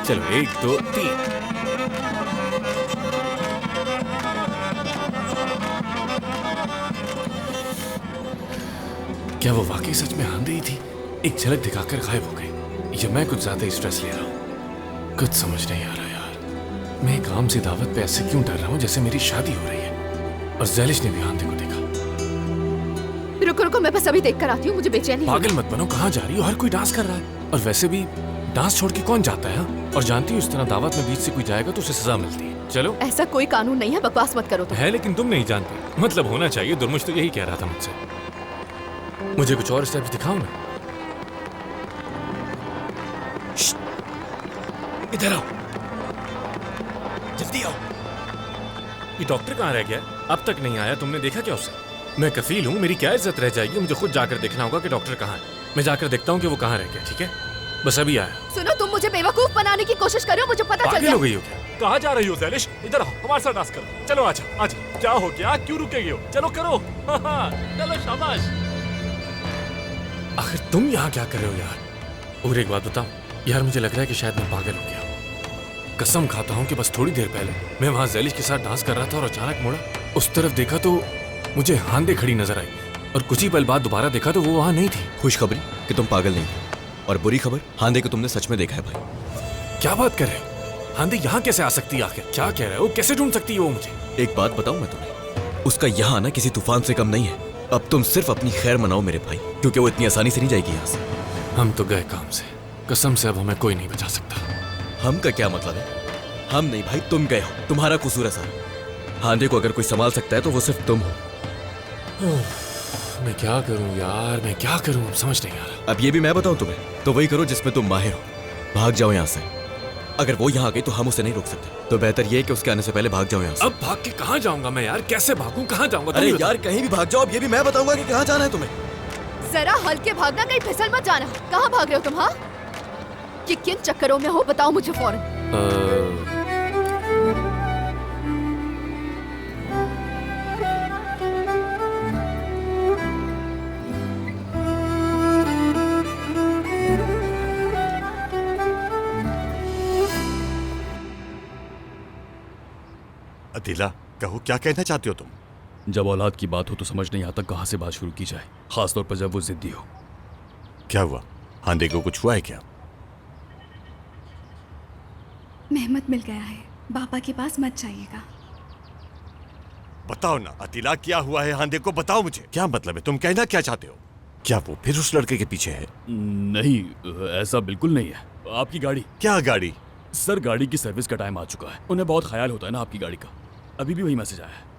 चलो 1 2 3। क्या वो वाकई सच में आंधी ही थी? एक झलक दिखाकर गायब हो गई। या मैं कुछ ज्यादा ही स्ट्रेस ले रहा हूँ? कुछ समझ नहीं आ रहा यार। मैं एक आम सी दावत पे ऐसे क्यों डर रहा हूँ जैसे मेरी शादी हो रही है। और ज़ैलिश ने भी आंधी को देखा। रुको रुको, मैं बस अभी देख कर आती हूँ, मुझे बेचैनी हो रही है। पागल मत बनो, कहाँ जा रही हो? हर कोई डांस कर रहा है। और वैसे भी डांस छोड़ के कौन जाता है? और जानती हूँ इस तरह दावत में बीच से कोई जाएगा तो उसे सजा मिलती है। चलो। ऐसा कोई कानून नहीं है, बकवास मत करो। है लेकिन तुम नहीं जानते। मतलब होना चाहिए। दुर्मुश तो यही कह रहा था मुझसे। मुझे कुछ और स्टेप्स दिखाओ ना। इधर आओ, जल्दी आओ। ये डॉक्टर कहाँ रह गया? अब तक नहीं आया। तुमने देखा क्या उसे? मैं कफील हूँ, मेरी क्या इज्जत रह जाएगी? मुझे खुद जाकर देखना होगा कि डॉक्टर कहाँ है। मैं जाकर देखता हूँ कि वो कहाँ रह गया। ठीक है, बस अभी आया। सुनो, तुम मुझे बेवकूफ बनाने की कोशिश कर रहे हो, मुझे पता चल गया। हो गई हो क्या? कहाँ जा रही हो ज़ैलिश? इधर आओ, हमारे साथ डांस करो। चलो आजा आजा। क्या हो गया? क्यों रुके हो? चलो करो। चलो शाबाश। आखिर तुम यहाँ क्या कर रहे हो यार? और एक बात बताओ यार, मुझे लग रहा है कि शायद मैं पागल हो गया हूँ। कसम खाता हूँ कि बस थोड़ी देर पहले मैं वहाँ ज़ैलिश के साथ डांस कर रहा था और अचानक मुड़ा, उस तरफ देखा तो मुझे हांदे खड़ी नजर आई। और कुछ ही पल बाद दोबारा देखा तो वो वहाँ नहीं थी। खुशखबरी कि तुम पागल नहीं थे, और बुरी खबर हांदे को तुमने सच में देखा है भाई। क्या बात कर रहे हो? हांदे यहाँ कैसे आ सकती है? आखिर क्या कह रहे हो? कैसे ढूंढ सकती है वो मुझे? एक बात बताऊं मैं तुम्हें, उसका यहाँ आना किसी तूफान से कम नहीं है। अब तुम सिर्फ अपनी खैर मनाओ मेरे भाई, क्योंकि वो इतनी आसानी से नहीं जाएगी यहाँ से। हम तो गए काम से, कसम से अब हमें कोई नहीं बचा सकता। हम का क्या मतलब है? हम नहीं भाई, तुम गए हो, तुम्हारा कसूर है सारा। हांदे को अगर कोई संभाल सकता है तो वो सिर्फ तुम हो। मैं क्या करूं यार, मैं क्या करूं? अब समझ नहीं आ रहा। अब ये भी मैं बताऊं तुम्हें, तो वही करो जिसमें तुम माहिर हो। भाग जाओ यहाँ से। अगर वो यहाँ आ गई तो हम उसे नहीं रोक सकते, तो बेहतर ये है कि उसके आने से पहले भाग जाओ यहाँ से। अब भाग के कहाँ जाऊंगा मैं यार? कैसे भागूं? कहाँ जाऊंगा? अरे यार कहीं भी भाग जाओ, अब ये भी मैं बताऊंगा कि कहाँ जाना है तुम्हें। जरा हल्के भागना, कहीं फिसल मत जाना। कहाँ भाग रहे हो तुम? हाँ, कि किन चक्करों में हो बताओ मुझे फौरन। अतीला, कहो क्या कहना चाहते हो तुम? जब औलाद की बात हो तो समझ नहीं आता कहाँ से बात शुरू की जाए, खासतौर पर जब वो जिद्दी हो। क्या हुआ? हांदे को कुछ हुआ है क्या? मेहमत मिल गया है, बाबा के पास मत जाइएगा। बताओ ना अतीला, क्या हुआ है हांदे को? बताओ मुझे, क्या मतलब है? तुम कहना क्या चाहते हो? क्या वो फिर उस लड़के के पीछे है? नहीं, ऐसा बिल्कुल नहीं है। आपकी गाड़ी? क्या गाड़ी? सर, गाड़ी की सर्विस का टाइम आ चुका है। उन्हें बहुत ख्याल होता है ना आपकी गाड़ी का। अभी भी वही मैसेज आया है।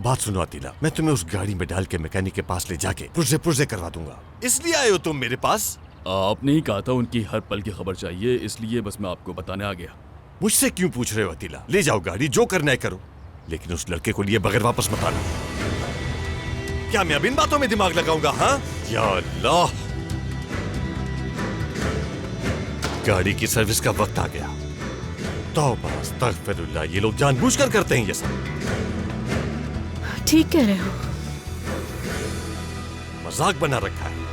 बात सुनो अतीला, मैं तुम्हें उस गाड़ी में डाल के मैकेनिक के पास ले जाके पुर्जे पुर्जे करवा दूंगा। इसलिए आए हो तुम मेरे पास? आपने ही कहा था उनकी हर पल की खबर चाहिए, इसलिए बस मैं आपको बताने आ गया। मुझसे क्यों पूछ रहे हो अतीला? ले जाओ गाड़ी, जो करना है करो, लेकिन उस लड़के को लिए बगैर वापस मत आना। क्या मैं अब इन बातों में दिमाग लगाऊंगा? हाँ, या अल्लाह, गाड़ी की सर्विस का वक्त आ गया। तौबा अस्तगफिरुल्लाह, ये लोग जानबूझकर करते हैं ये सब। ठीक कह रहे हो। मजाक बना रखा है।